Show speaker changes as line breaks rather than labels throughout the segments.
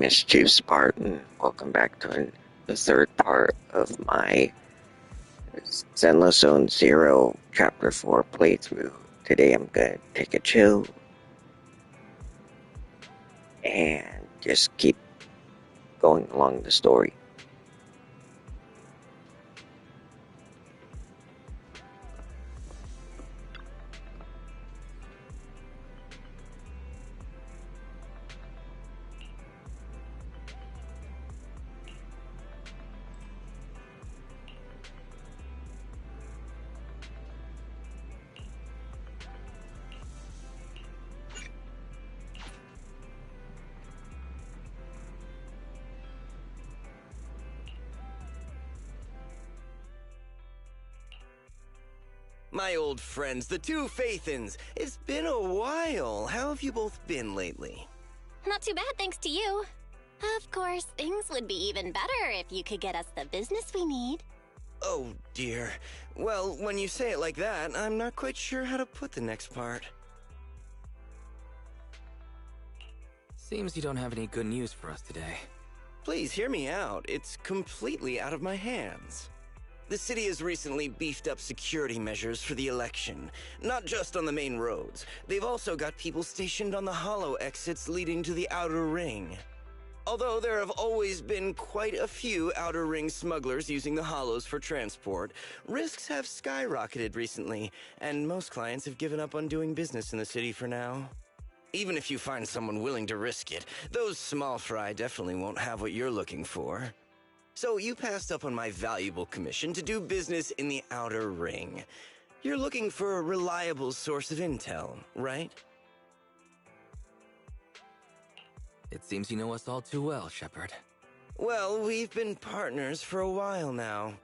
Mischief Spartan. Welcome back to the third part of my Zenless Zone Zero Chapter 4 playthrough. Today I'm gonna take a chill and just keep going along the story.
My old friends, the two Faithins. It's been a while. How have you both been lately?
Not too bad, thanks to you. Of course, things would be even better if you could get us the business we need.
Oh, dear. Well, when you say it like that, I'm not quite sure how to put the next part.
Seems you don't have any good news for us today.
Please hear me out. It's completely out of my hands. The city has recently beefed up security measures for the election, not just on the main roads. They've also got people stationed on the hollow exits leading to the outer ring. Although there have always been quite a few outer ring smugglers using the hollows for transport, risks have skyrocketed recently, and most clients have given up on doing business in the city for now. Even if you find someone willing to risk it, those small fry definitely won't have what you're looking for. So you passed up on my valuable commission to do business in the outer ring. You're looking for a reliable source of intel, right?
It seems you know us all too well, Shepard.
Well, we've been partners for a while now.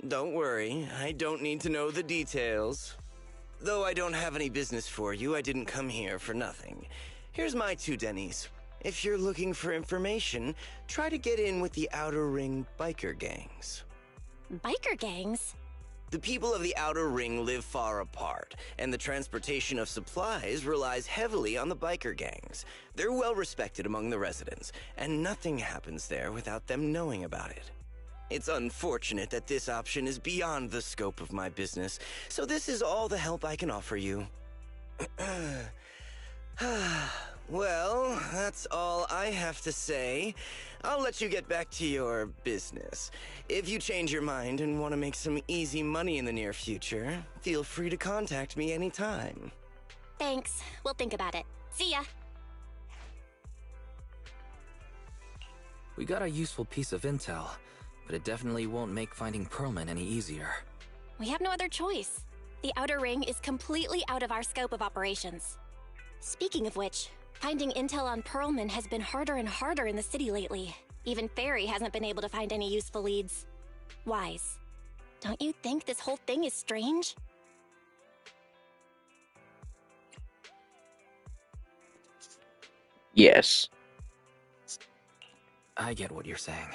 Don't worry, I don't need to know the details. Though I don't have any business for you, I didn't come here for nothing. Here's my 2 dennies. If you're looking for information, try to get in with the Outer Ring biker gangs.
Biker gangs?
The people of the Outer Ring live far apart, and the transportation of supplies relies heavily on the biker gangs. They're well respected among the residents, and nothing happens there without them knowing about it. It's unfortunate that this option is beyond the scope of my business, so this is all the help I can offer you. Well, that's all I have to say. I'll let you get back to your business. If you change your mind and want to make some easy money in the near future, feel free to contact me anytime.
Thanks. We'll think about it. See ya.
We got a useful piece of intel, but it definitely won't make finding Pearlman any easier.
We have no other choice. The Outer Ring is completely out of our scope of operations. Speaking of which, finding intel on Pearlman has been harder and harder in the city lately. Even Fairy hasn't been able to find any useful leads. Wise, don't you think this whole thing is strange?
Yes.
I get what you're saying.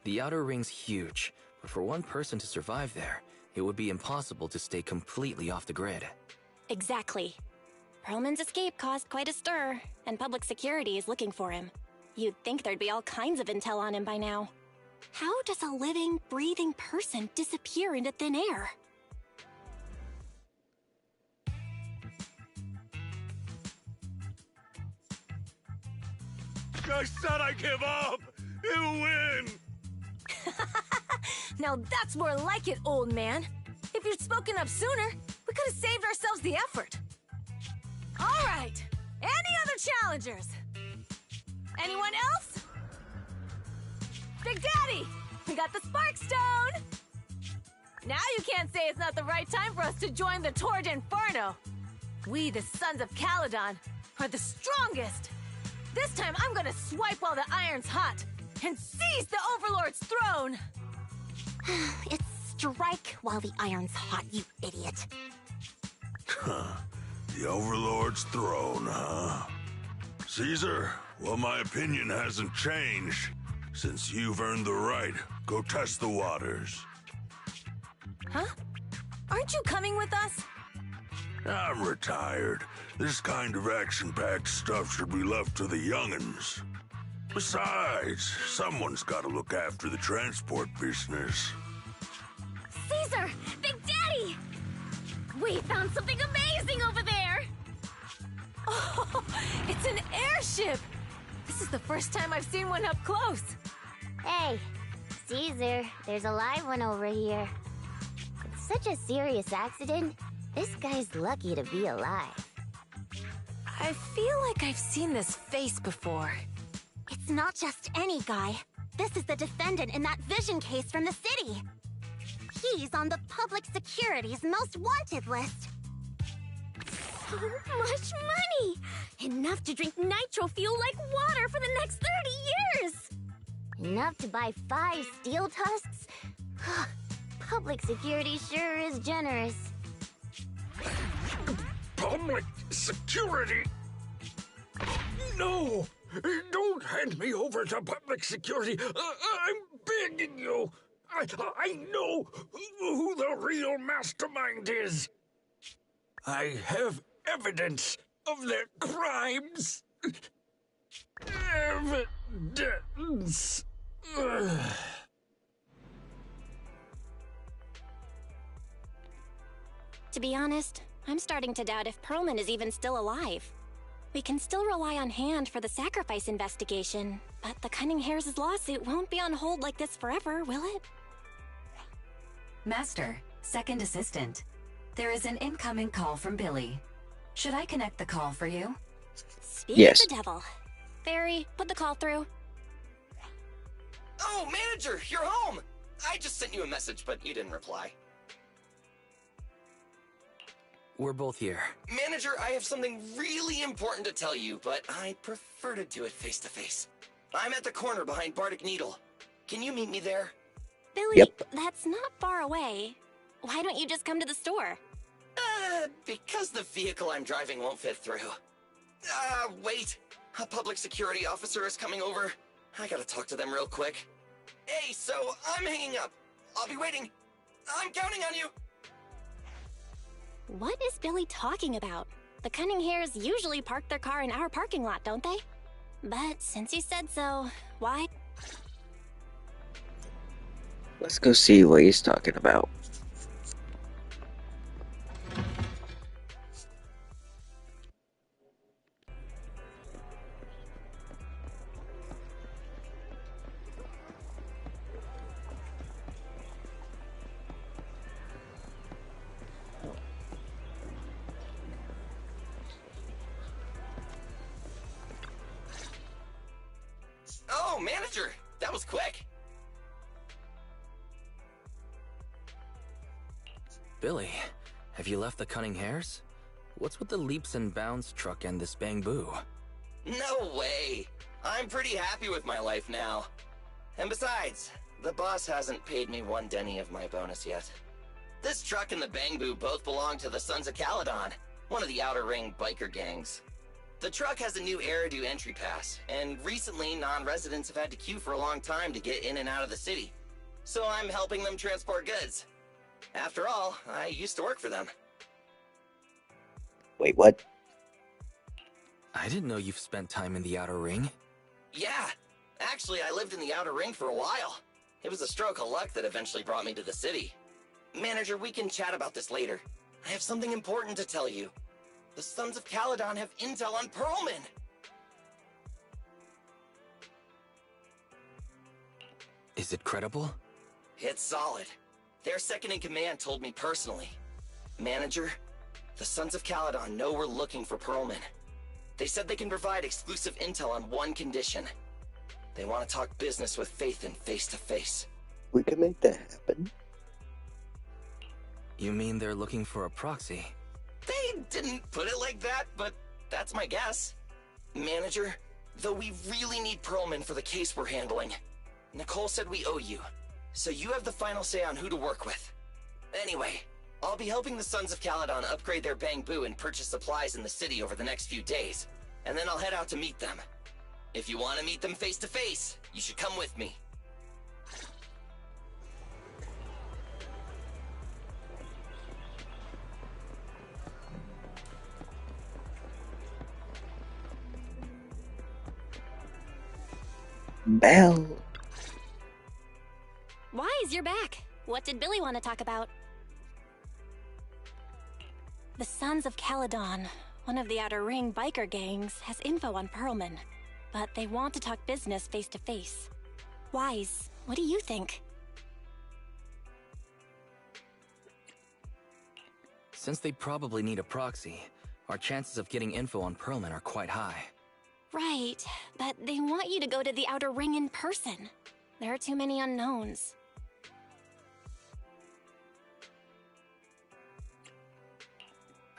The Outer Ring's huge, but for one person to survive there, it would be impossible to stay completely off the grid.
Exactly. Pearlman's escape caused quite a stir, and public security is looking for him. You'd think there'd be all kinds of intel on him by now. How does a living, breathing person disappear into thin air?
I said I give up! You win!
Now that's more like it, old man. If you'd spoken up sooner, we could have saved ourselves the effort. All right, any other challengers? Anyone else? Big Daddy, we got the Spark Stone! Now you can't say it's not the right time for us to join the Torrid Inferno. We, the Sons of Caledon, are the strongest. This time I'm gonna swipe while the iron's hot and seize the Overlord's throne!
It's strike while the iron's hot, you idiot.
The Overlord's throne, huh? Caesar, well, my opinion hasn't changed. Since you've earned the right, go test the waters.
Huh? Aren't you coming with us?
I'm retired. This kind of action-packed stuff should be left to the young'uns. Besides, someone's got to look after the transport business.
Caesar! Big Daddy! We found something amazing over there! Oh, it's an airship! This is the first time I've seen one up close.
Hey, Caesar, there's a live one over here. It's such a serious accident. This guy's lucky to be alive.
I feel like I've seen this face before.
It's not just any guy. This is the defendant in that vision case from the city. He's on the public security's most wanted list. So much money! Enough to drink nitro fuel like water for the next 30 years!
Enough to buy 5 steel tusks? Public security sure is generous.
Public security? No! Don't hand me over to public security! I'm begging you! I know who the real mastermind is! I have evidence of their crimes! Evidence!
To be honest, I'm starting to doubt if Perlman is even still alive. We can still rely on Hand for the sacrifice investigation, but the Cunning Hares' lawsuit won't be on hold like this forever, will it?
Master, second assistant. There is an incoming call from Billy. Should I connect the call for you?
Speak
Yes.
of the devil. Fairy, put the call through.
Oh, manager, you're home! I just sent you a message, but you didn't reply.
We're both here.
Manager, I have something really important to tell you, but I'd prefer to do it face to face. I'm at the corner behind Bardic Needle. Can you meet me there?
Billy,
Yep.
that's not far away. Why don't you just come to the store?
Because the vehicle I'm driving won't fit through. Wait. A public security officer is coming over. I gotta talk to them real quick. Hey, so I'm hanging up. I'll be waiting. I'm counting on you.
What is Billy talking about? The Cunning Hares usually park their car in our parking lot, don't they? But since you said so, why?
Let's go see what he's talking about.
Oh, manager, that was quick.
Billy, have you left the Cunning Hares? What's with the leaps and bounds truck and this bamboo?
No way. I'm pretty happy with my life now. And besides, the boss hasn't paid me 1 denny of my bonus yet. This truck and the Bangbu both belong to the Sons of Caledon, one of the Outer Ring biker gangs. The truck has a new Eridu entry pass, and recently non-residents have had to queue for a long time to get in and out of the city. So I'm helping them transport goods. After all, I used to work for them.
Wait, what?
I didn't know you've spent time in the Outer Ring.
Yeah, actually I lived in the Outer Ring for a while. It was a stroke of luck that eventually brought me to the city. Manager, we can chat about this later. I have something important to tell you. The Sons of Caledon have intel on Perlman!
Is it credible?
It's solid. Their second-in-command told me personally. Manager, the Sons of Caledon know we're looking for Perlman. They said they can provide exclusive intel on one condition. They want to talk business with Phaethon face-to-face.
We can make that happen.
You mean they're looking for a proxy?
They didn't put it like that, but that's my guess. Manager, though we really need Perlman for the case we're handling. Nicole said we owe you, so you have the final say on who to work with. Anyway, I'll be helping the Sons of Caledon upgrade their Bangbu and purchase supplies in the city over the next few days, and then I'll head out to meet them. If you want to meet them face to face, you should come with me.
Bell.
Wise, you're back. What did Billy want to talk about? The Sons of Caledon, one of the Outer Ring biker gangs, has info on Pearlman, but they want to talk business face to face. Wise, what do you think?
Since they probably need a proxy, our chances of getting info on Pearlman are quite high.
Right, but they want you to go to the Outer Ring in person. There are too many unknowns.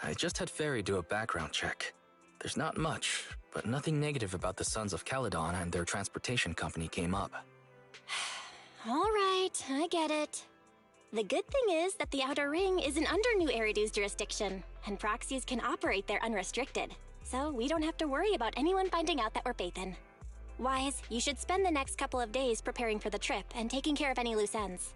I just had Ferry do a background check. There's not much, but nothing negative about the Sons of Caledon and their transportation company came up.
All right, I get it. The good thing is that the Outer Ring isn't under New Eridu's jurisdiction, and proxies can operate there unrestricted, so we don't have to worry about anyone finding out that we're Pathan. Wise, you should spend the next couple of days preparing for the trip and taking care of any loose ends.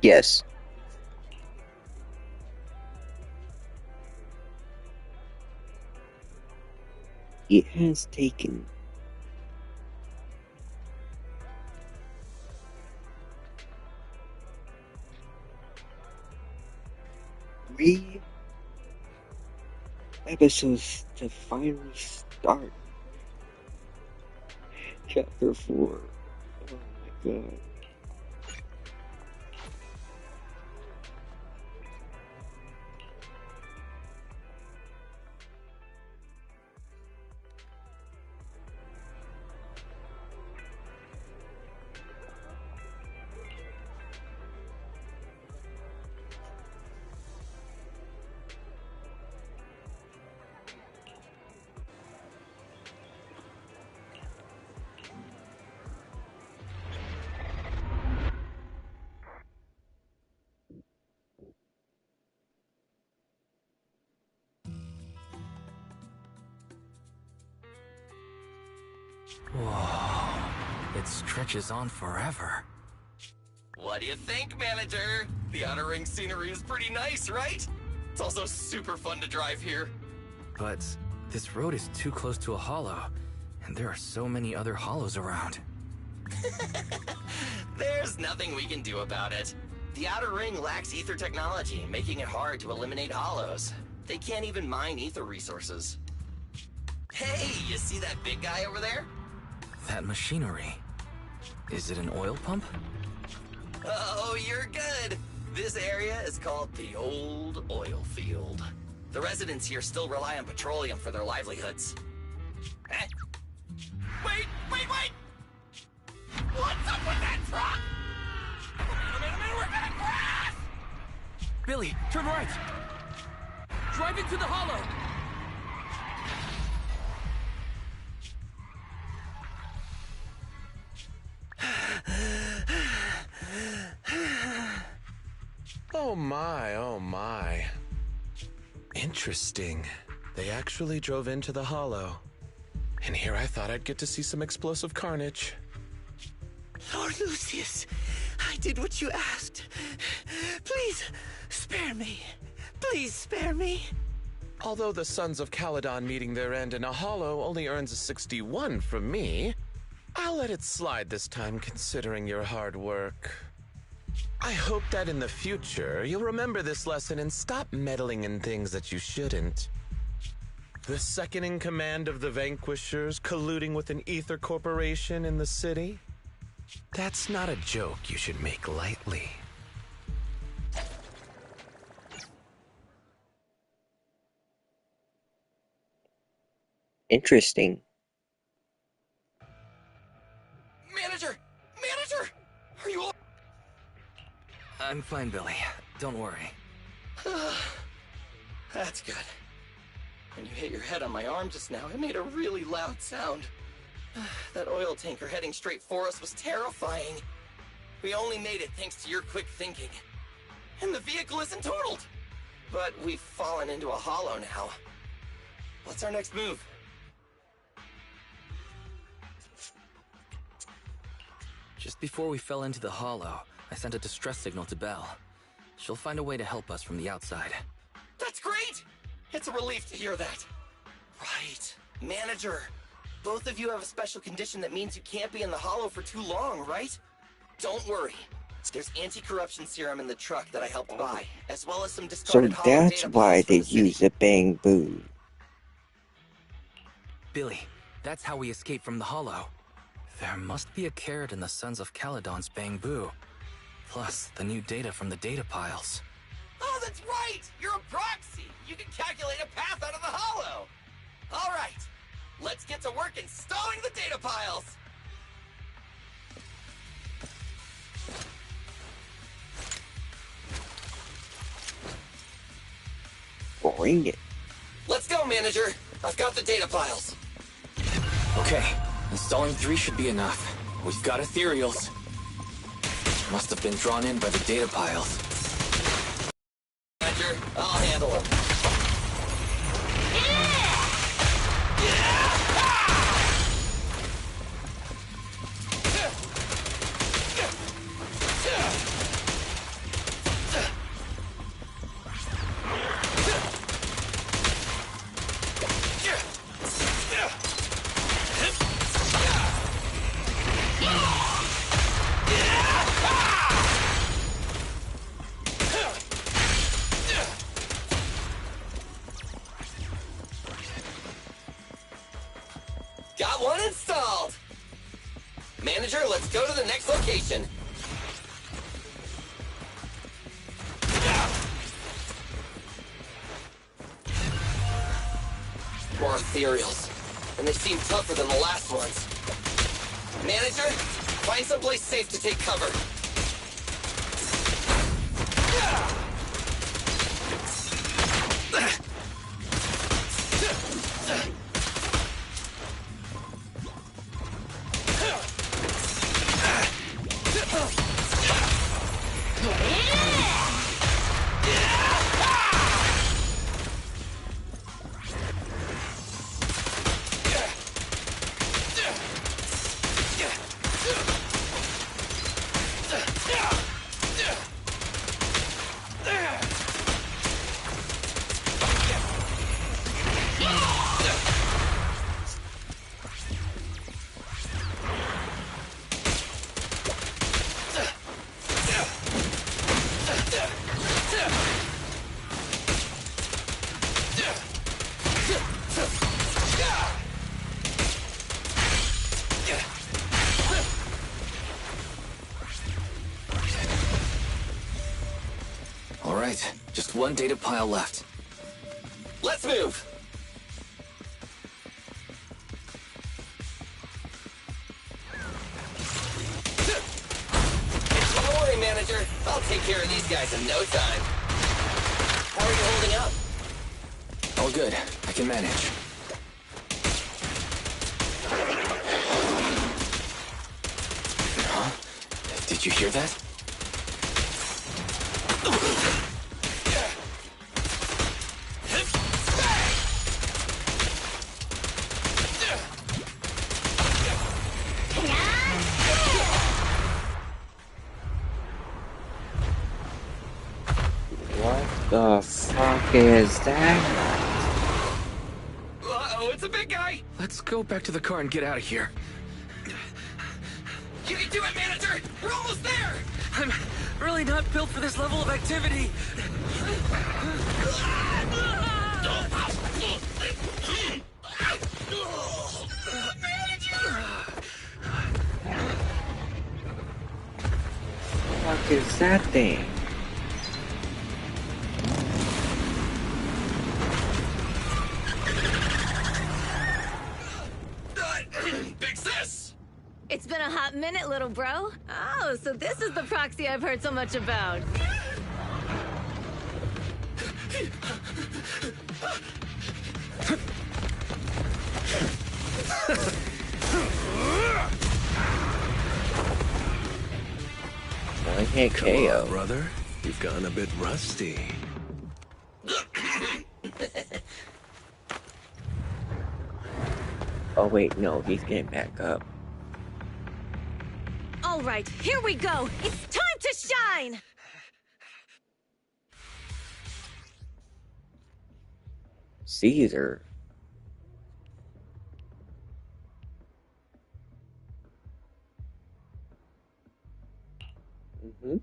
Yes. It has taken three episodes to finally start Chapter 4. Oh my god.
Whoa, it stretches on forever.
What do you think, manager? The Outer Ring scenery is pretty nice, right? It's also super fun to drive here.
But this road is too close to a hollow, and there are so many other hollows around.
There's nothing we can do about it. The Outer Ring lacks ether technology, making it hard to eliminate hollows. They can't even mine ether resources. Hey, you see that big guy over there?
That machinery. Is it an oil pump?
Oh, you're good. This area is called the Old Oil Field. The residents here still rely on petroleum for their livelihoods. Eh? Wait! What's up with that truck? We're gonna crash!
Billy, turn right! Drive into the hollow!
Oh my, oh my. Interesting. They actually drove into the hollow. And here I thought I'd get to see some explosive carnage.
Lord Lucius, I did what you asked. Please, spare me. Please spare me.
Although the Sons of Caledon meeting their end in a hollow only earns a 61 from me, I'll let it slide this time considering your hard work. I hope that in the future you'll remember this lesson and stop meddling in things that you shouldn't. The second in command of the Vanquishers colluding with an ether corporation in the city? That's not a joke you should make lightly.
Interesting.
Manager! Are you all...
I'm fine, Billy. Don't worry.
That's good. When you hit your head on my arm just now, it made a really loud sound. That oil tanker heading straight for us was terrifying. We only made it thanks to your quick thinking. And the vehicle isn't totaled. But we've fallen into a hollow now. What's our next move?
Just before we fell into the hollow, I sent a distress signal to Belle. She'll find a way to help us from the outside.
That's great! It's a relief to hear that. Right. Manager, both of you have a special condition that means you can't be in the Hollow for too long, right? Don't worry. There's anti-corruption serum in the truck that I helped buy, as well as some
So
discarded Hollow
that's
data
why
piles from
they
the city.
use the bamboo.
Billy, that's how we escape from the Hollow. There must be a carrot in the Sons of Caledon's bamboo. Plus, the new data from the data piles.
Oh, that's right! You're a proxy! You can calculate a path out of the Hollow! Alright, let's get to work installing the data piles!
Bring it.
Let's go, Manager! I've got the data piles.
Okay, installing 3 should be enough. We've got ethereals. Must have been drawn in by the data piles.
Manager, I'll handle them. Got one installed! Manager, let's go to the next location. More ethereals. And they seem tougher than the last ones. Manager, find someplace safe to take cover.
All right, just one data pile left.
Let's move! Don't worry, Manager. I'll take care of these guys in no time. How are you holding up?
All good, I can manage. Huh? Did you hear that?
What the fuck is that?
Uh-oh, it's a big guy!
Let's go back to the car and get out of here.
You can do it, Manager! We're almost there!
I'm really not built for this level of activity.
What is that thing?
Big sis!
It's been a hot minute, little bro. Oh, so this is the proxy I've heard so much about.
One hit
Come on,
KO.
brother. You've gone a bit rusty.
Oh wait, no, he's getting back up.
All right, here we go. It's time to shine!
Caesar. Mm-hmm.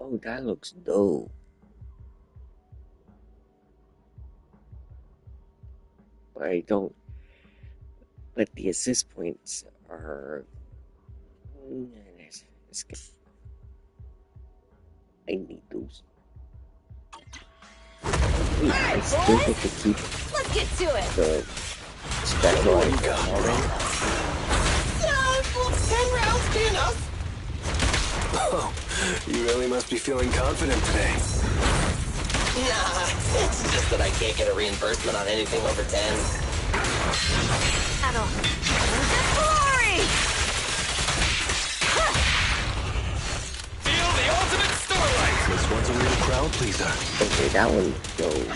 Oh, that looks dope. But I don't. But the assist points are. I need those. Wait, I still get to keep
Let's get to it.
the special items already.
10 rounds be enough?
Oh, you really must be feeling confident today.
Nah, it's just that I can't get a reimbursement on anything over 10.
Battle. Glory!
Feel the ultimate starlight!
This one's a real crowd pleaser.
Okay, that one goes.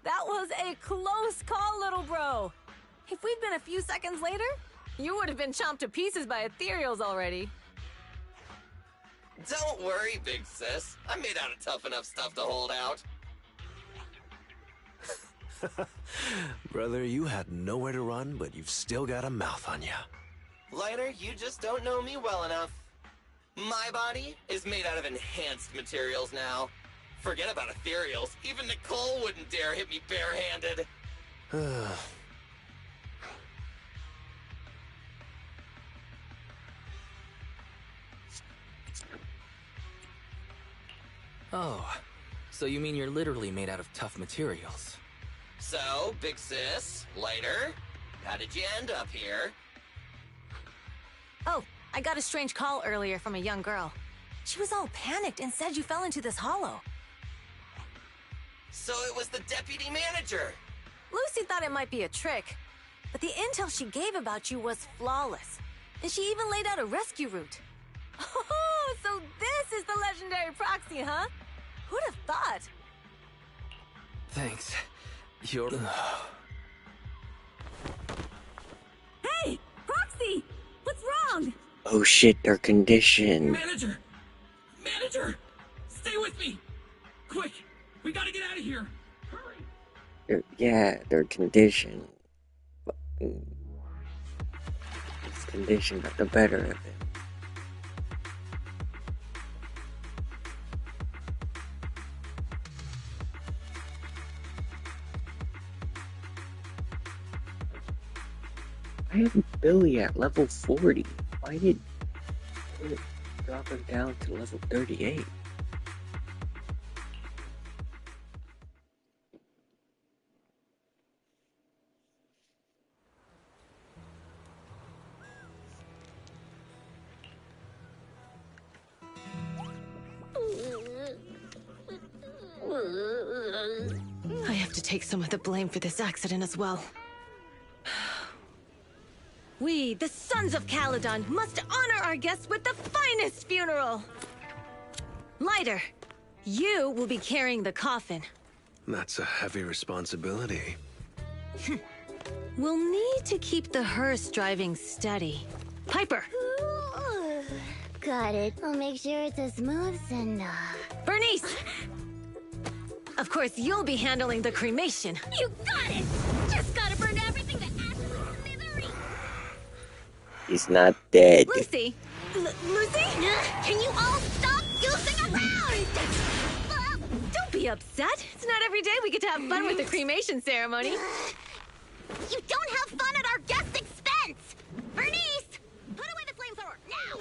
That was a close call, little bro. If we'd been a few seconds later, you would have been chomped to pieces by ethereals already.
Don't worry, big sis. I'm made out of tough enough stuff to hold out.
Brother, you had nowhere to run, but you've still got a mouth on you.
Lighter, you just don't know me well enough. My body is made out of enhanced materials now. Forget about ethereals. Even Nicole wouldn't dare hit me barehanded.
Oh, so you mean you're literally made out of tough materials?
So, big sis, Lighter, how did you end up here?
Oh, I got a strange call earlier from a young girl. She was all panicked and said you fell into this hollow.
So it was the deputy manager.
Lucy thought it might be a trick, but the intel she gave about you was flawless. And she even laid out a rescue route. Oh, so this is the legendary proxy, huh? Who'd have thought?
Thanks. You're...
Hey, Proxy! What's wrong?
Oh shit, they're conditioned.
Manager! Manager! Stay with me! Quick! We gotta get out of here! Hurry!
They're conditioned. This condition got the better of it. I have Billy at level 40. Why did it drop him down to level 38?
I have to take some of the blame for this accident as well. We, the Sons of Caledon, must honor our guests with the finest funeral! Lighter, you will be carrying the coffin.
That's a heavy responsibility.
We'll need to keep the hearse driving steady. Piper!
Got it. I'll make sure it's as smooth and,
Bernice! Of course, you'll be handling the cremation.
You got it! Just gotta burn everything to ashes and smithereens!
He's not dead.
Lucy! Lucy?
Can you all stop goofing around?
Don't be upset. It's not every day we get to have fun with the cremation ceremony.
You don't have fun at our guest expense! Bernice! Put away the flamethrower, now!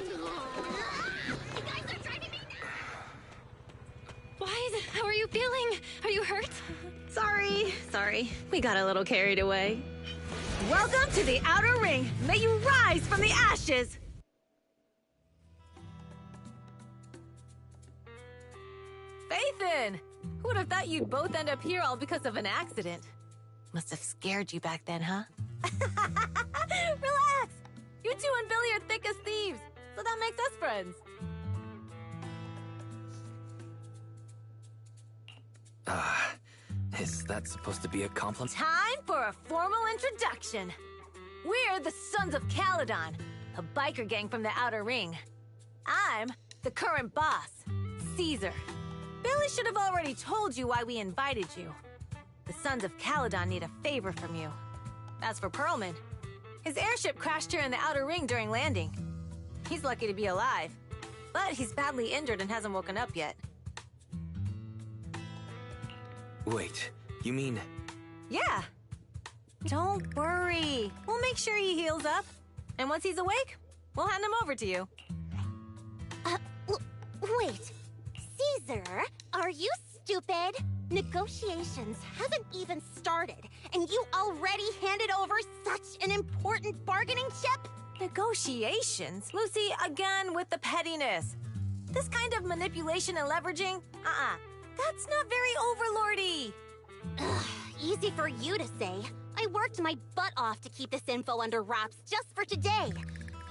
You guys are driving me nuts! Why? How are you feeling? Are you hurt?
Sorry. We got a little carried away. Welcome to the Outer Ring. May you rise from the ashes. Faithin! Who would have thought you'd both end up here all because of an accident? Must have scared you back then, huh? Relax! You two and Billy are thick as thieves. so that makes us friends.
Is that supposed to be a compliment?
Time for a formal introduction. We're the Sons of Caledon, a biker gang from the Outer Ring. I'm the current boss, Caesar. Billy should have already told you why we invited you. The Sons of Caledon need a favor from you. As for Pearlman, his airship crashed here in the Outer Ring during landing. He's lucky to be alive, but he's badly injured and hasn't woken up yet.
Wait, you mean...
Yeah. Don't worry. We'll make sure he heals up. And once he's awake, we'll hand him over to you.
Wait. Caesar, are you stupid? Negotiations haven't even started, and you already handed over such an important bargaining chip?
Negotiations? Lucy, again with the pettiness. This kind of manipulation and leveraging? That's not very overlordy.
Ugh, easy for you to say. I worked my butt off to keep this info under wraps just for today.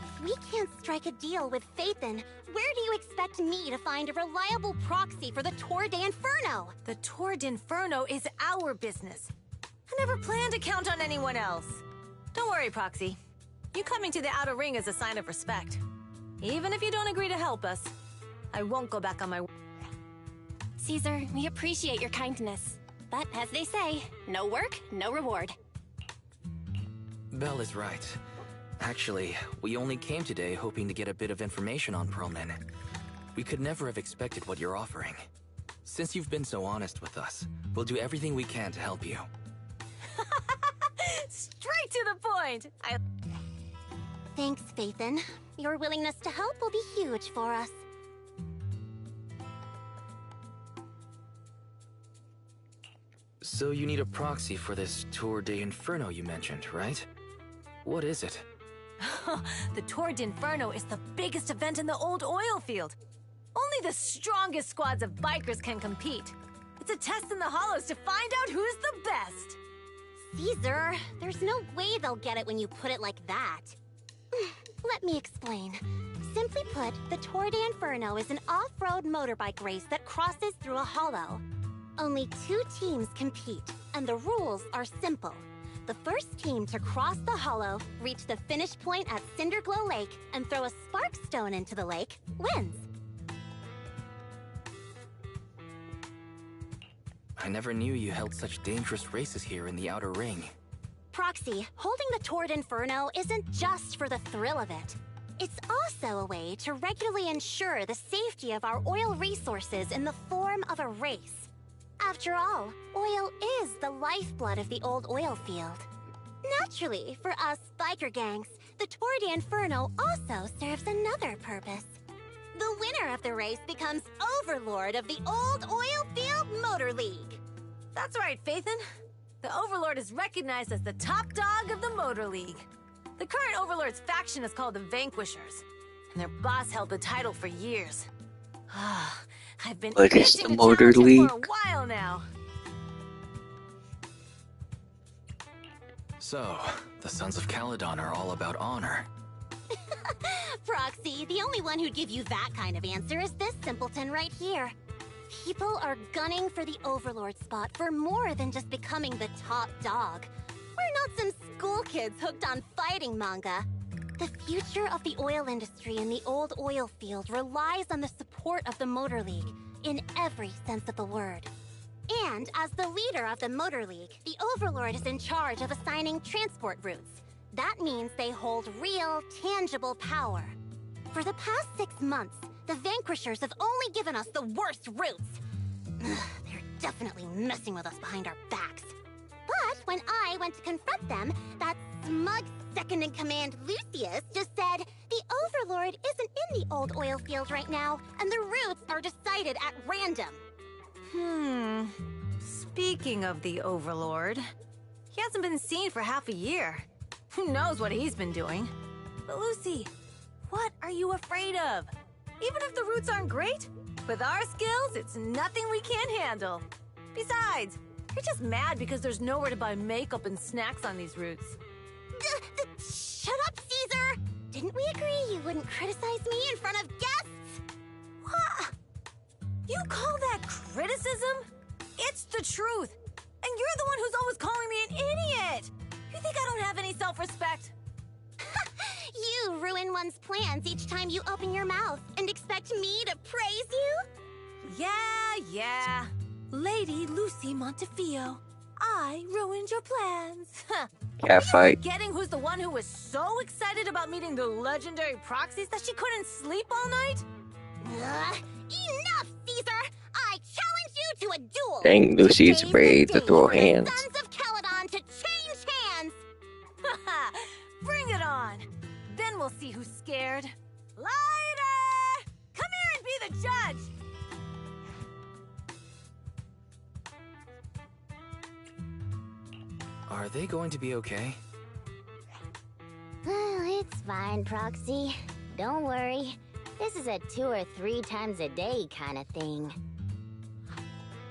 If we can't strike a deal with Phaethon, where do you expect me to find a reliable proxy for the Tour d'Inferno?
The Tour d'Inferno is our business. I never planned to count on anyone else. Don't worry, Proxy. You coming to the Outer Ring is a sign of respect. Even if you don't agree to help us, I won't go back on my...
Caesar, we appreciate your kindness. But as they say, no work, no reward.
Belle is right. Actually, we only came today hoping to get a bit of information on Pearlman. We could never have expected what you're offering. Since you've been so honest with us, we'll do everything we can to help you.
Straight to the point!
Thanks, Phaethon. Your willingness to help will be huge for us.
So you need a proxy for this Tour d'Inferno you mentioned, right? What is it?
The Tour d'Inferno is the biggest event in the old oil field. Only the strongest squads of bikers can compete. It's a test in the hollows to find out who's the best.
Caesar, there's no way they'll get it when you put it like that. Let me explain. Simply put, the Tour d'Inferno is an off-road motorbike race that crosses through a hollow. Only 2 teams compete, and the rules are simple. The first team to cross the hollow, reach the finish point at Cinderglow Lake, and throw a spark stone into the lake, wins.
I never knew you held such dangerous races here in the Outer Ring.
Proxy, holding the Tour d'Inferno isn't just for the thrill of it. It's also a way to regularly ensure the safety of our oil resources in the form of a race. After all, oil is the lifeblood of the old oil field. Naturally, for us biker gangs, the Tour d'Inferno also serves another purpose. The winner of the race becomes overlord of the old oil field motor league.
That's right, Phaethon. The Overlord is recognized as the top dog of the Motor League. The current Overlord's faction is called the Vanquishers, and their boss held the title for years. I've been
What is
itching
the
to
Motor
challenge him
League?
for a while now.
So, the Sons of Caledon are all about honor.
Proxy, the only one who'd give you that kind of answer is this simpleton right here. People are gunning for the Overlord spot for more than just becoming the top dog. We're not some school kids hooked on fighting manga. The future of the oil industry in the old oil field relies on the support of the Motor League, in every sense of the word. And as the leader of the Motor League, the Overlord is in charge of assigning transport routes. That means they hold real, tangible power. For the past 6 months, the Vanquishers have only given us the worst routes. They're definitely messing with us behind our backs. But when I went to confront them, that smug second-in-command Lucius just said, the Overlord isn't in the old oil field right now, and the routes are decided at random.
Speaking of the Overlord, he hasn't been seen for half a year. Who knows what he's been doing? But Lucy, what are you afraid of? Even if the routes aren't great, with our skills, it's nothing we can't handle. Besides, you're just mad because there's nowhere to buy makeup and snacks on these routes.
Shut up, Caesar! Didn't we agree you wouldn't criticize me in front of guests?
What? You call that criticism? It's the truth. And you're the one who's always calling me an idiot. You think I don't have any self-respect?
You ruin one's plans each time you open your mouth and expect me to praise you?
Yeah. Lady Lucy Montefiore. I ruined your plans.
Yeah, fight.
Forgetting who's the one who was so excited about meeting the legendary proxies that she couldn't sleep all night?
Enough, Caesar! I challenge you to a duel!
Dang, Lucy's
Today's
ready
the
to
day
throw
for the
hands.
Sons of Caledon to change hands!
Bring it on! Then we'll see who's scared. Lighter! Come here and be the judge!
Are they going to be okay?
It's fine, Proxy. Don't worry. This is a 2 or 3 times a day kind of thing.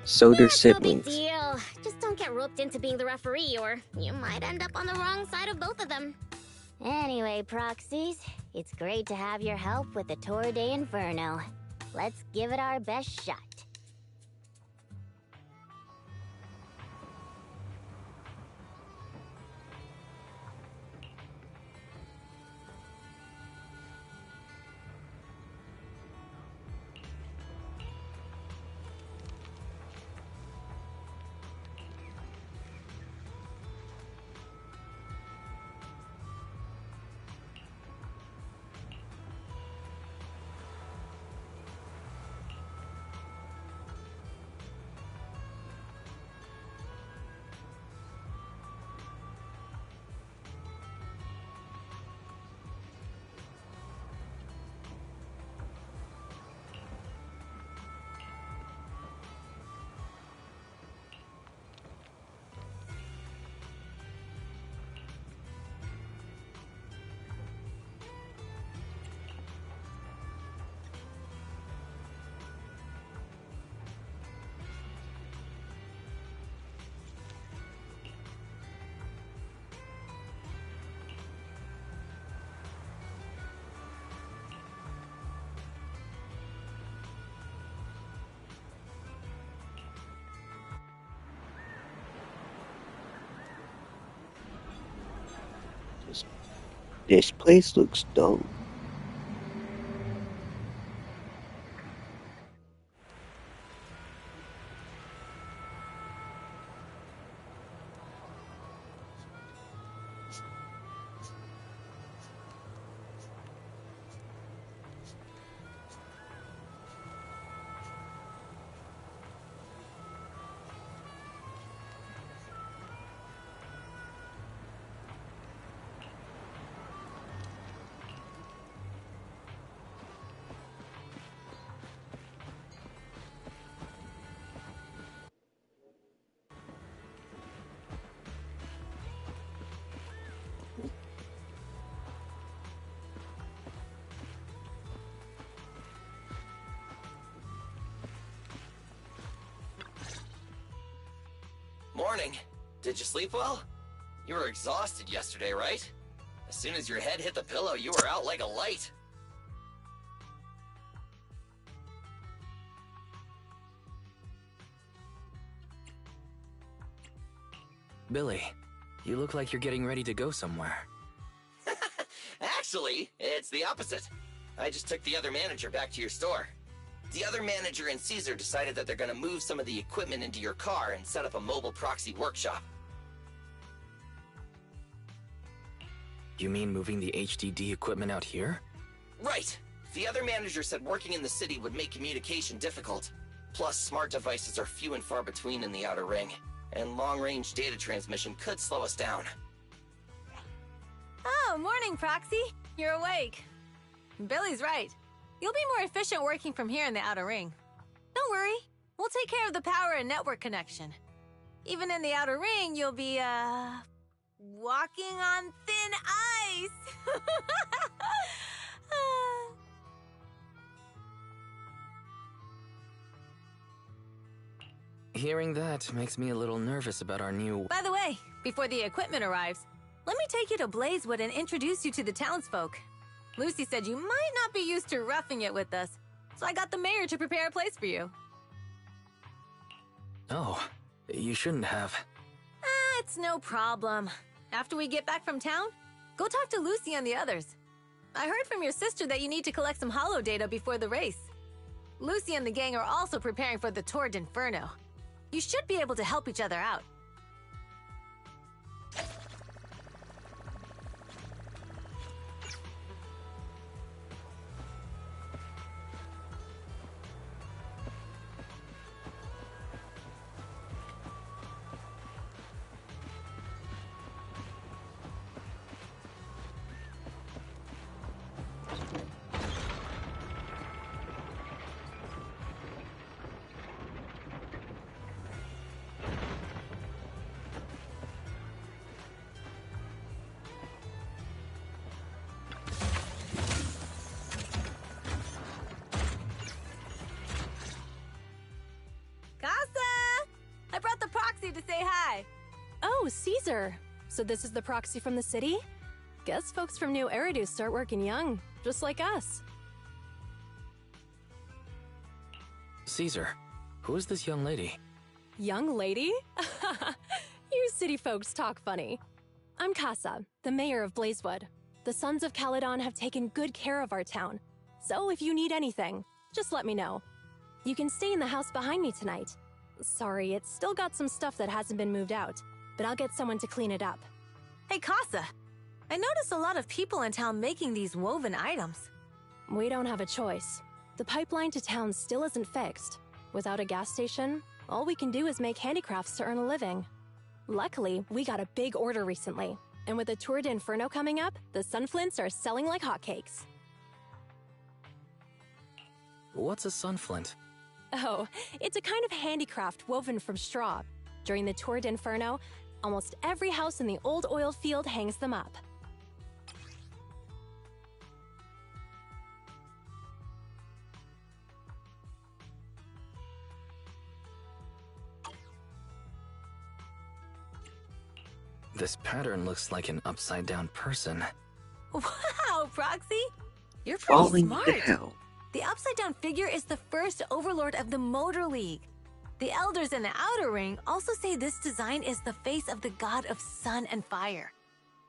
So they're
It's no big
siblings.
deal. Just don't get roped into being the referee, or you might end up on the wrong side of both of them. Anyway, Proxies, it's great to have your help with the Tour de Inferno. Let's give it our best shot.
This place looks dope.
Morning. Did you sleep well? You were exhausted yesterday, right? As soon as your head hit the pillow, you were out like a light.
Billy, you look like you're getting ready to go somewhere.
Actually, it's the opposite. I just took the other manager back to your store. The other manager and Caesar decided that they're gonna move some of the equipment into your car and set up a mobile proxy workshop.
You mean moving the HDD equipment out here?
Right. The other manager said working in the city would make communication difficult. Plus, smart devices are few and far between in the Outer Ring, and long-range data transmission could slow us down.
Oh, morning, Proxy. You're awake. Billy's right. You'll be more efficient working from here in the Outer Ring. Don't worry. We'll take care of the power and network connection. Even in the Outer Ring, you'll be, walking on thin ice.
Hearing that makes me a little nervous about our new...
By the way, before the equipment arrives, let me take you to Blazewood and introduce you to the townsfolk. Lucy said you might not be used to roughing it with us, so I got the mayor to prepare a place for you.
Oh, you shouldn't have.
It's no problem. After we get back from town, go talk to Lucy and the others. I heard from your sister that you need to collect some holo data before the race. Lucy and the gang are also preparing for the Tour d'Inferno. You should be able to help each other out. To say hi.
Oh, Caesar. So this is the proxy from the city? Guess folks from New Eridu start working young, just like us.
Caesar, who is this young lady?
Young lady? You city folks talk funny. I'm Casa, the mayor of Blazewood. The Sons of Caledon have taken good care of our town. So if you need anything, just let me know. You can stay in the house behind me tonight. Sorry, it's still got some stuff that hasn't been moved out, but I'll get someone to clean it up.
Hey, Casa. I noticed a lot of people in town making these woven items.
We don't have a choice. The pipeline to town still isn't fixed. Without a gas station, all we can do is make handicrafts to earn a living. Luckily, we got a big order recently, and with the Tour d'Inferno coming up, the sunflints are selling like hotcakes.
What's a sunflint?
Oh, it's a kind of handicraft woven from straw. During the Tour d'Inferno, almost every house in the old oil field hangs them up.
This pattern looks like an upside-down person.
Wow, Proxy! You're pretty
Falling
smart.
to hell.
The upside-down figure is the first overlord of the Motor League. The elders in the Outer Ring also say this design is the face of the god of sun and fire,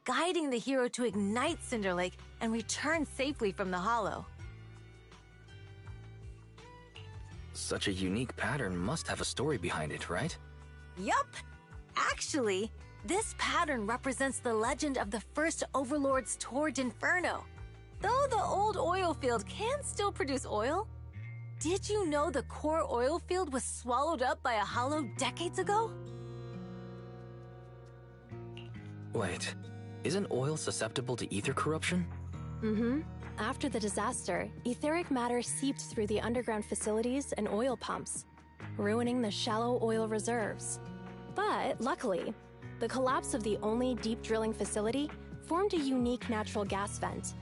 guiding the hero to ignite Cinder Lake and return safely from the hollow.
Such a unique pattern must have a story behind it, right?
Yup! Actually, this pattern represents the legend of the first overlord's Tour d'Inferno. Though the old oil field can still produce oil, did you know the core oil field was swallowed up by a hollow decades ago?
Wait, isn't oil susceptible to ether corruption?
Mm-hmm. After the disaster, etheric matter seeped through the underground facilities and oil pumps, ruining the shallow oil reserves. But luckily, the collapse of the only deep drilling facility formed a unique natural gas vent.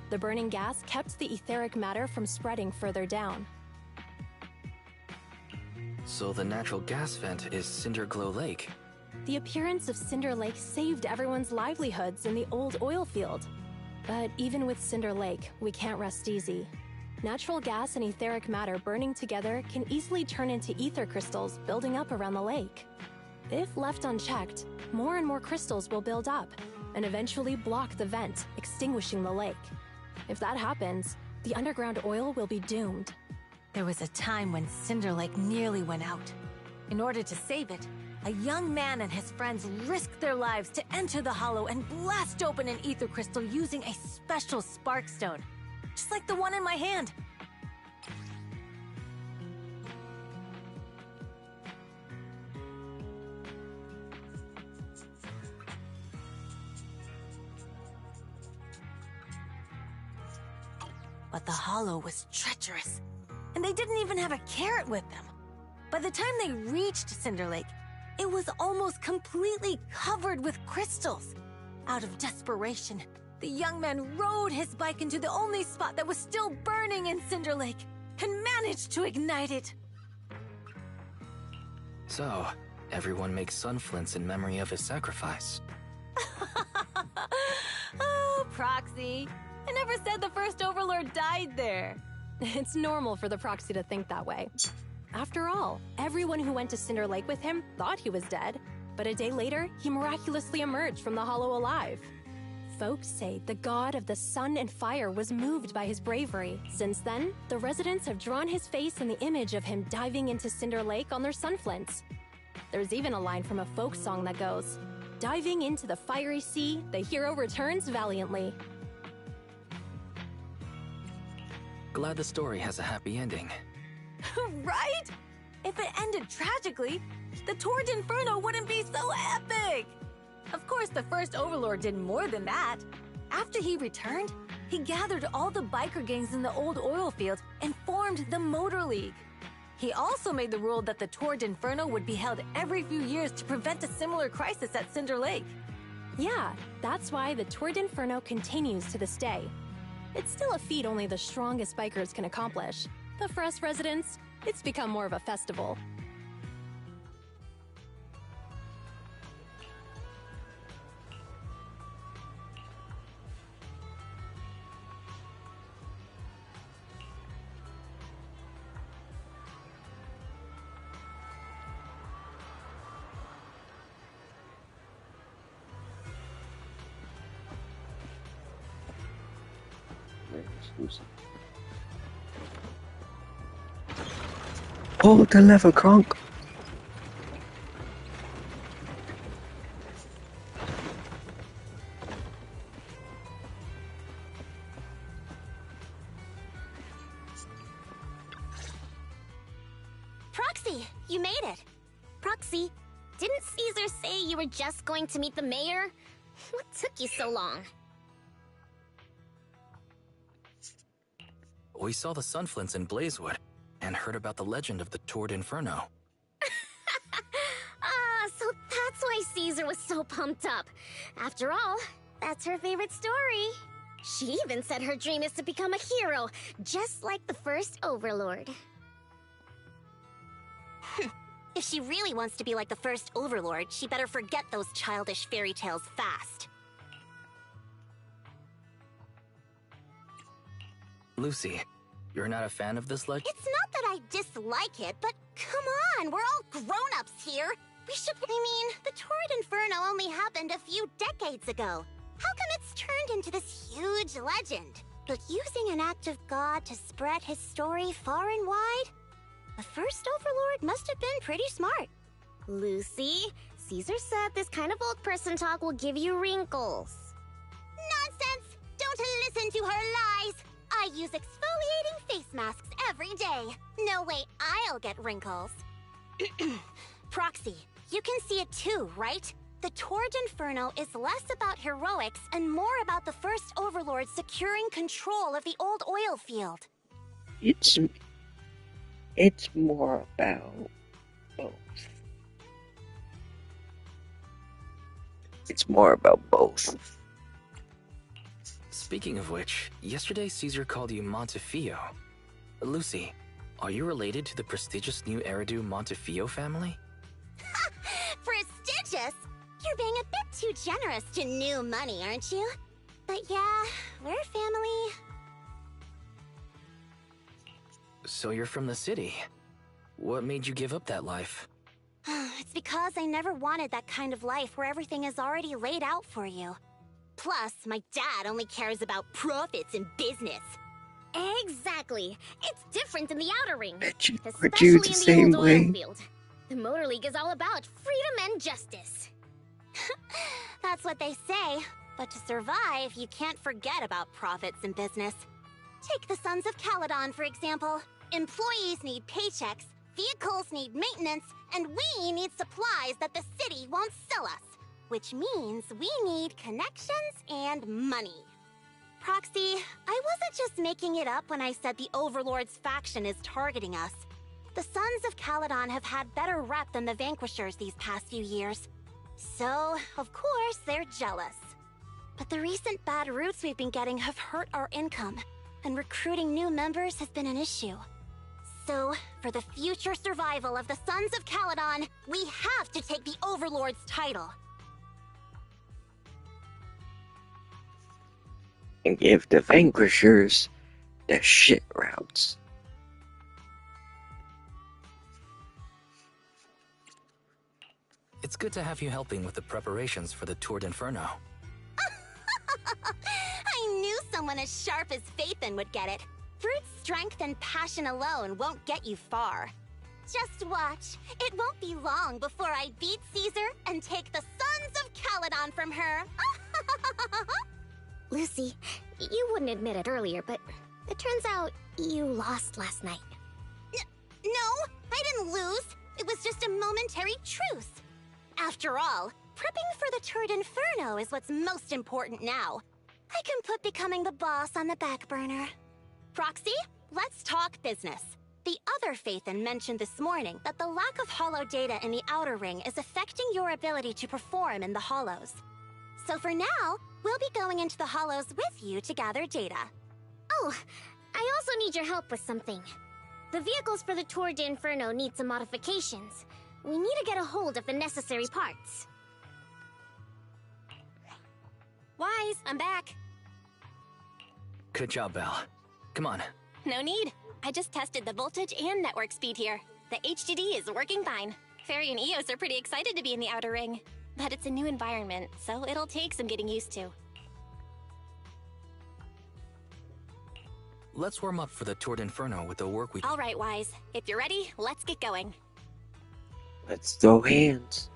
The burning gas kept the etheric matter from spreading further down.
So the natural gas vent is Cinderglow Lake.
The appearance of Cinder Lake saved everyone's livelihoods in the old oil field. But even with Cinder Lake, we can't rest easy. Natural gas and etheric matter burning together can easily turn into ether crystals building up around the lake. If left unchecked, more and more crystals will build up and eventually block the vent, extinguishing the lake. If that happens, the underground oil will be doomed.
There was a time when Cinder Lake nearly went out. In order to save it, a young man and his friends risked their lives to enter the hollow and blast open an ether crystal using a special spark stone, just like the one in my hand. But the hollow was treacherous, and they didn't even have a carrot with them. By the time they reached Cinder Lake, it was almost completely covered with crystals. Out of desperation, the young man rode his bike into the only spot that was still burning in Cinder Lake and managed to ignite it.
So, everyone makes sunflints in memory of his sacrifice.
Oh, Proxy. I never said the first Overlord died there.
It's normal for the proxy to think that way. After all, everyone who went to Cinder Lake with him thought he was dead, but a day later, he miraculously emerged from the hollow alive. Folks say the god of the sun and fire was moved by his bravery. Since then, the residents have drawn his face in the image of him diving into Cinder Lake on their sunflints. There's even a line from a folk song that goes, "Diving into the fiery sea, the hero returns valiantly."
Glad the story has a happy ending.
Right? If it ended tragically, the Tour d'Inferno wouldn't be so epic! Of course, the first Overlord did more than that. After he returned, he gathered all the biker gangs in the old oil field and formed the Motor League. He also made the rule that the Tour d'Inferno would be held every few years to prevent a similar crisis at Cinder Lake.
Yeah, that's why the Tour d'Inferno continues to this day. It's still a feat only the strongest bikers can accomplish, but for us residents, it's become more of a festival.
Oh, the lever cronk.
Proxy, you made it. Proxy, didn't Caesar say you were just going to meet the mayor? What took you so long?
We saw the sunflints in Blazewood and heard about the legend of the Tour d'Inferno.
So that's why Caesar was so pumped up. After all, that's her favorite story. She even said her dream is to become a hero, just like the first Overlord. If she really wants to be like the first Overlord, she better forget those childish fairy tales fast.
Lucy, you're not a fan of this legend?
It's not that I dislike it, but come on, we're all grown-ups here. We should... I mean, the Tour d'Inferno only happened a few decades ago. How come it's turned into this huge legend? But using an act of God to spread his story far and wide? The first Overlord must have been pretty smart. Lucy, Caesar said this kind of old person talk will give you wrinkles. Nonsense! Don't listen to her lies! I use exfoliating face masks every day. No way I'll get wrinkles. Proxy, you can see it too, right? The Tour d'Inferno is less about heroics and more about the first Overlord securing control of the old oil field.
It's more about both. It's more about both.
Speaking of which, yesterday Caesar called you Montefiore. Lucy, are you related to the prestigious new Eridu Montefiore family?
Prestigious? You're being a bit too generous to new money, aren't you? But yeah, we're family.
So you're from the city. What made you give up that life?
It's because I never wanted that kind of life where everything is already laid out for you. Plus, my dad only cares about profits and business. Exactly. It's different in the Outer Ring. Especially in the old oil field. The Motor League is all about freedom and justice. That's what they say. But to survive, you can't forget about profits and business. Take the Sons of Caledon, for example. Employees need paychecks, vehicles need maintenance, and we need supplies that the city won't sell us. Which means we need connections and money. Proxy, I wasn't just making it up when I said the Overlord's faction is targeting us. The Sons of Caledon have had better rep than the Vanquishers these past few years. So, of course, they're jealous. But the recent bad routes we've been getting have hurt our income, and recruiting new members has been an issue. So, for the future survival of the Sons of Caledon, we have to take the Overlord's title.
and give the vanquishers the shit routes.
It's good to have you helping with the preparations for the Tour d'Inferno.
I knew someone as sharp as Phaethon would get it. Brute strength and passion alone won't get you far. Just watch. It won't be long before I beat Caesar and take the Sons of Caledon from her.
Lucy, you wouldn't admit it earlier, but it turns out you lost last night.
No, I didn't lose. It was just a momentary truce. After all, prepping for the Tour d'Inferno is what's most important now. I can put becoming the boss on the back burner. Proxy, let's talk business. The other Phaethon mentioned this morning that the lack of hollow data in the Outer Ring is affecting your ability to perform in the Hollows. So for now, we'll be going into the Hollows with you to gather data.
Oh, I also need your help with something. The vehicles for the Tour d'Inferno need some modifications. We need to get a hold of the necessary parts.
Wise, I'm back.
Good job, Belle. Come on.
No need. I just tested the voltage and network speed here. The HDD is working fine. Fairy and Eos are pretty excited to be in the Outer Ring. But it's a new environment, so it'll take some getting used to.
Let's warm up for the Tour d'Inferno with the work we...
All right, Wise. If you're ready, let's get going.
Let's throw hands.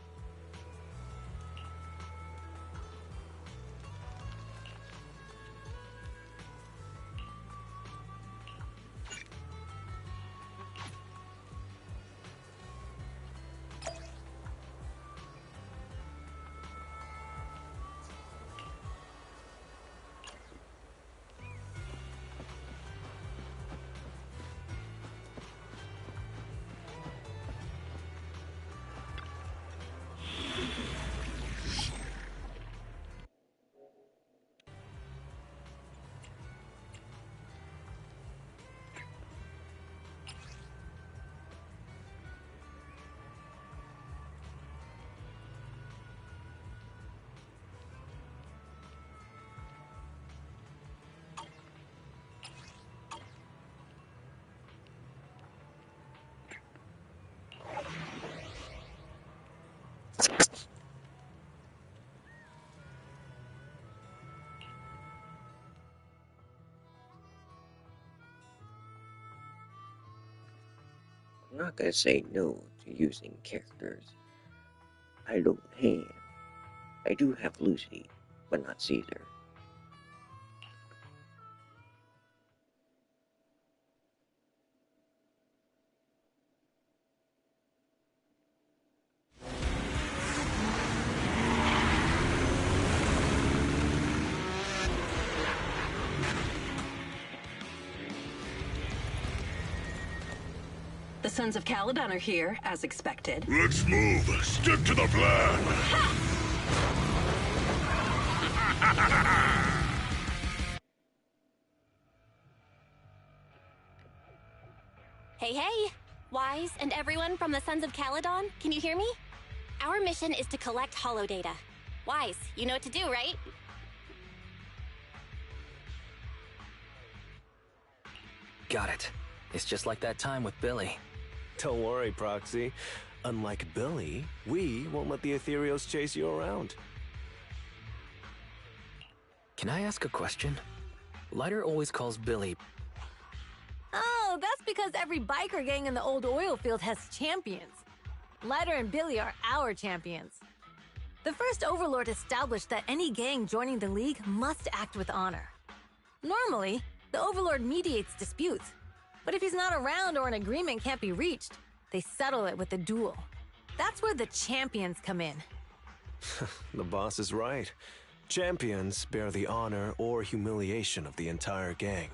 I'm not gonna say no to using characters I don't have. I do have Lucy, but not Caesar.
The Sons of Caledon are here, as expected.
Let's move. Stick to the plan.
Hey, hey! Wise and everyone from the Sons of Caledon, can you hear me? Our mission is to collect hollow data. Wise, you know what to do, right?
Got it. It's just like that time with Billy.
Don't worry, Proxy. Unlike Billy, we won't let the Ethereals chase you around.
Can I ask a question? Lighter always calls Billy...
Oh, that's because every biker gang in the old oil field has champions. Lighter and Billy are our champions. The first Overlord established that any gang joining the League must act with honor. Normally, the Overlord mediates disputes, but if he's not around or an agreement can't be reached, they settle it with a duel. That's where the champions come in.
The boss is right. Champions bear the honor or humiliation of the entire gang.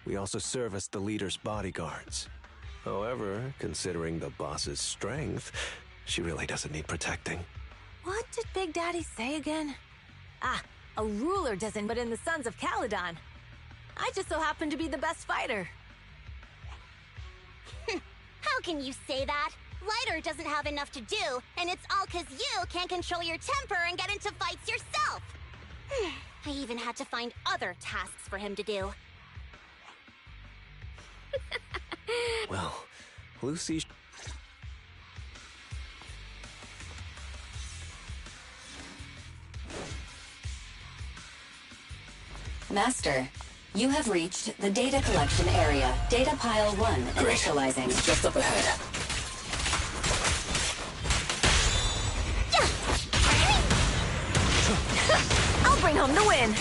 We also serve as the leader's bodyguards. However, considering the boss's strength, she really doesn't need protecting.
What did Big Daddy say again? Ah, a ruler doesn't, but in the Sons of Caledon. I just so happen to be the best fighter.
How can you say that? Lighter doesn't have enough to do, and it's all 'cause you can't control your temper and get into fights yourself. I even had to find other tasks for him to do.
Well, Lucy...
Master, you have reached the data collection area. Data pile 1 initializing.
It's just up ahead.
I'll bring home the win.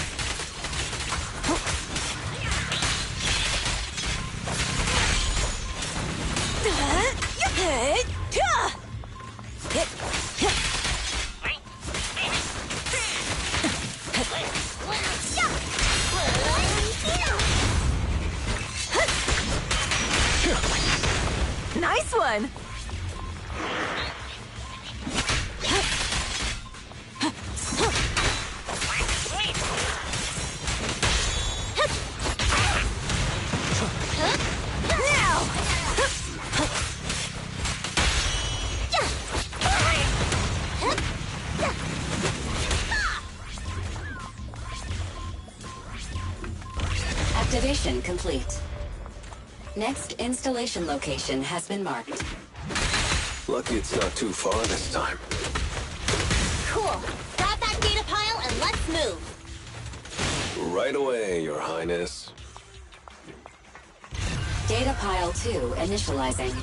Nice one.
Activation complete. Next installation location has been marked.
Lucky it's not too far this time.
Cool. Grab that data pile and let's move.
Right away, Your Highness.
Data pile 2 initializing.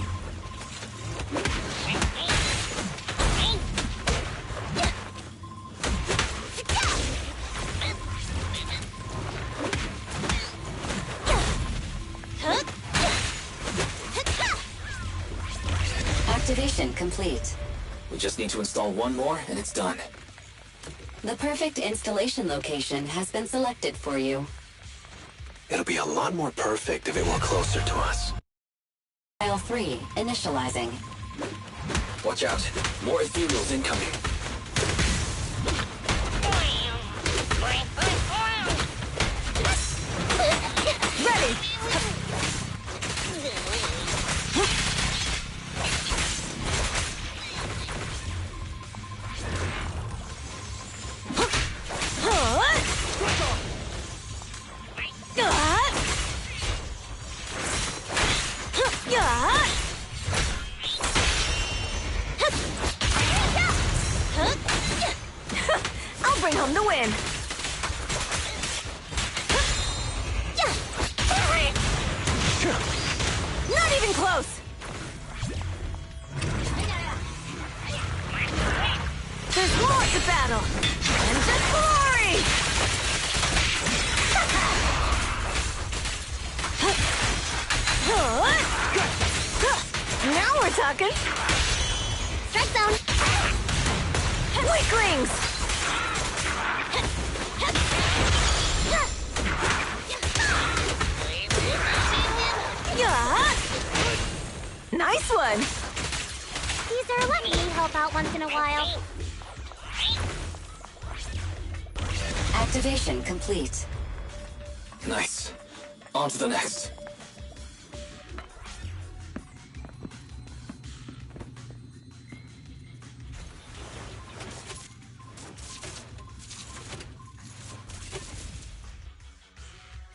Activation complete.
We just need to install one more, and it's done.
The perfect installation location has been selected for you.
It'll be a lot more perfect if it were closer to us.
Pile 3 initializing.
Watch out. More ethereals incoming.
Ready. I'll bring home the win. Not even close. There's more to battle. And to glory. Now we're talking.
Strike zone.
Weaklings. Yeah. Nice one.
Caesar, let me help out once in a while.
Activation complete.
Nice. On to the next.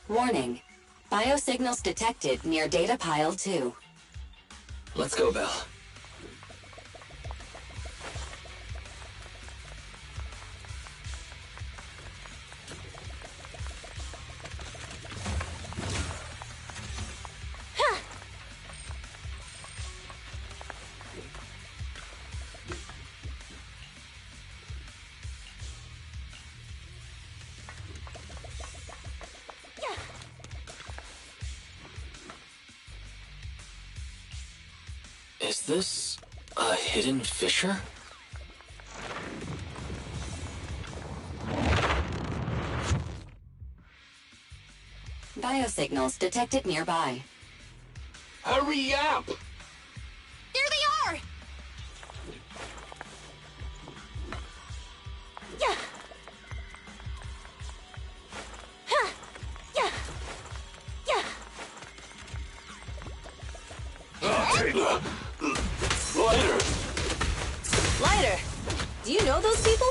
Warning. Biosignals detected near data pile 2.
Let's go, Belle. Is this a hidden fissure?
Biosignals detected nearby.
Hurry up!
There they are! Yeah. Huh. Yeah. Yeah.
Lighter!
Lighter. Do you know those people?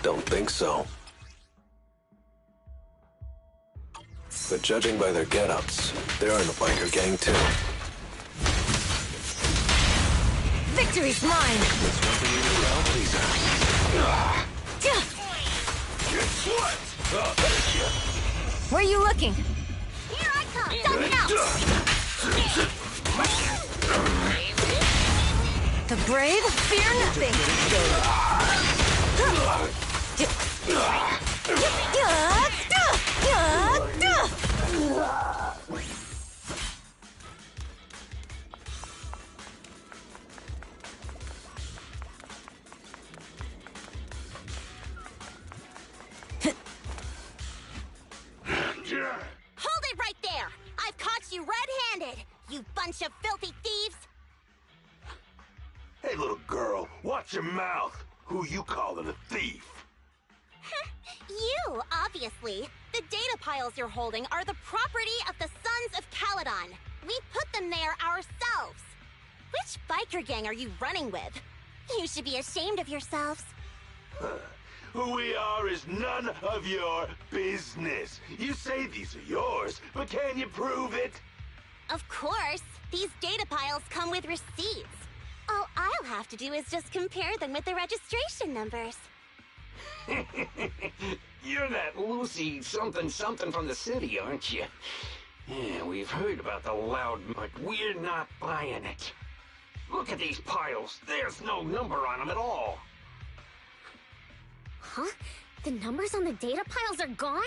Don't think so. But judging by their get-ups, they're in a biker gang too.
Victory's mine!
That's one thing you do well, Lisa.
Where are you looking?
Here I come! Don't help!
The brave fear nothing!
Hold it right there! I've caught you red-handed, you bunch of filthy thieves!
Hey, little girl, watch your mouth. Who you calling a thief?
You, obviously. The data piles you're holding are the property of the Sons of Caledon. We put them there ourselves. Which biker gang are you running with? You should be ashamed of yourselves.
Who we are is none of your business. You say these are yours, but can you prove it?
Of course. These data piles come with receipts. All I'll have to do is just compare them with the registration numbers.
You're that Lucy something from the city, aren't you? Yeah, we've heard about the loud, but we're not buying it. Look at these piles. There's no number on them at all.
Huh? The numbers on the data piles are gone?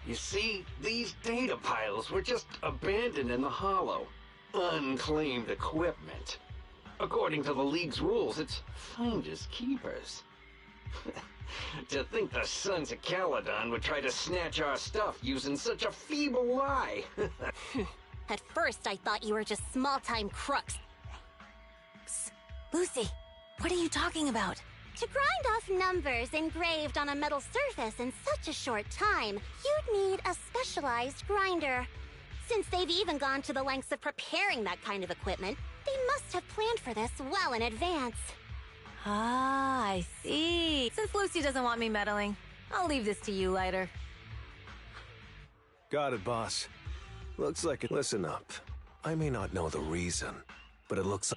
You see, these data piles were just abandoned in the hollow. Unclaimed equipment. According to the League's rules, it's finders keepers. To think the Sons of Caledon would try to snatch our stuff using such a feeble lie.
At first, I thought you were just small-time crooks.
Psst. Lucy, what are you talking about?
To grind off numbers engraved on a metal surface in such a short time, you'd need a specialized grinder. Since they've even gone to the lengths of preparing that kind of equipment, they must have planned for this well in advance.
Ah, I see. Since Lucy doesn't want me meddling, I'll leave this to you, Lighter.
Got it, boss. Looks like it. Listen up. I may not know the reason, but it looks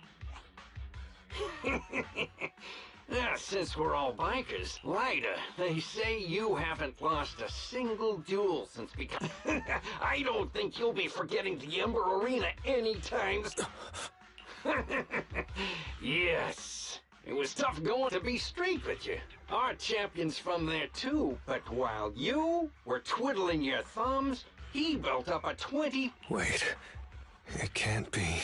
Since we're all bikers, Lyda, they say you haven't lost a single duel since becoming... I don't think you'll be forgetting the Ember Arena anytime... Yes, it was tough going, to be straight with you. Our champion's from there too, but while you were twiddling your thumbs, he built up a 20...
Wait, it can't be...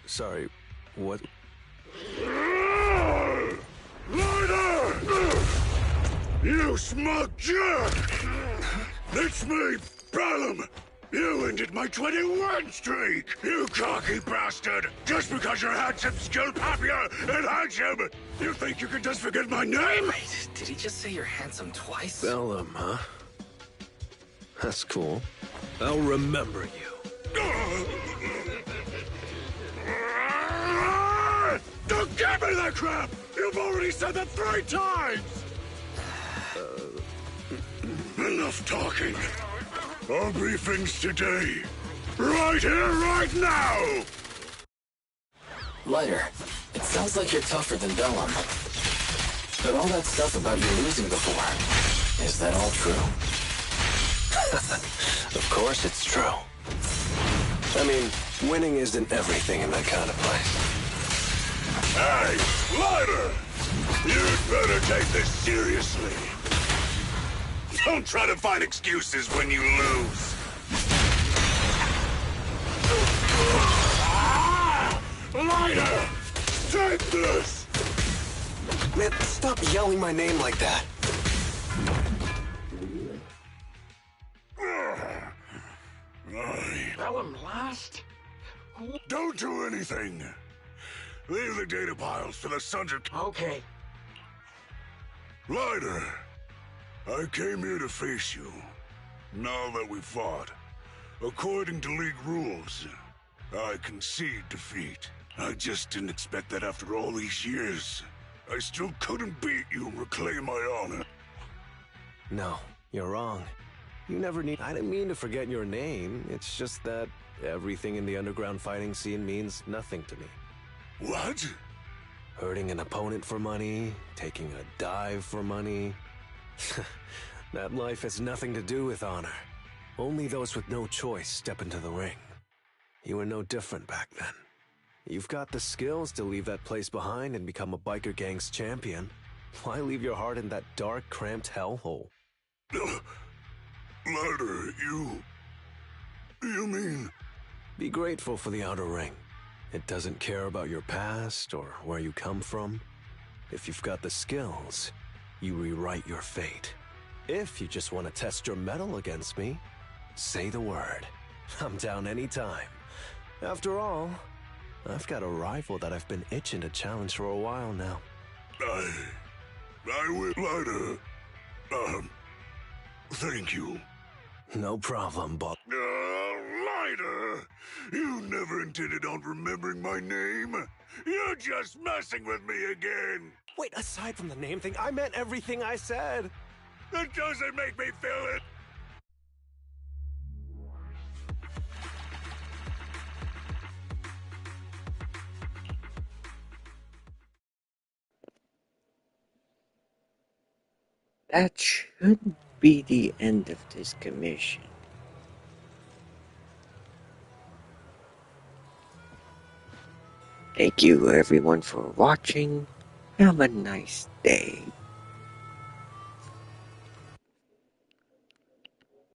Sorry, what?
Ryder! You smug jerk! It's me, Bellum! You ended my 21 streak, you cocky bastard! Just because you're handsome, skilled, happier, and handsome! You think you can just forget my name?
Wait, did he just say you're handsome twice?
Bellum, huh? That's cool. I'll remember you.
Don't give me that crap! You've already said that 3 times! Enough talking. Our briefings today. Right here, right now!
Lighter, it sounds like you're tougher than Bellum. But all that stuff about you losing before, is that all true?
Of course it's true. I mean, winning isn't everything in that kind of place.
Hey, Ryder! You'd better take this seriously. Don't try to find excuses when you lose. Ryder! Take this!
Man, stop yelling my name like that.
Bellum lost?
Don't do anything. Leave the data piles for the Sons of...
Okay.
Ryder, I came here to face you. Now that we fought, according to League rules, I concede defeat. I just didn't expect that after all these years. I still couldn't beat you and reclaim my honor.
No, you're wrong. You never need. I didn't mean to forget your name. It's just that everything in the underground fighting scene means nothing to me.
What?
Hurting an opponent for money, taking a dive for money. That life has nothing to do with honor. Only those with no choice step into the ring. You were no different back then. You've got the skills to leave that place behind and become a biker gang's champion. Why leave your heart in that dark, cramped hellhole?
Ladder, you mean?
Be grateful for the outer ring. It doesn't care about your past or where you come from. If you've got the skills, you rewrite your fate. If you just want to test your mettle against me, say the word. I'm down anytime. After all, I've got a rival that I've been itching to challenge for a while now.
I will, Ladder. Thank you.
No problem, Bob.
Ladder! You never intended on remembering my name. You're just messing with me again.
Wait, aside from the name thing, I meant everything I said.
It doesn't make me feel it.
That should be the end of this commission. Thank you everyone for watching. Have a nice day.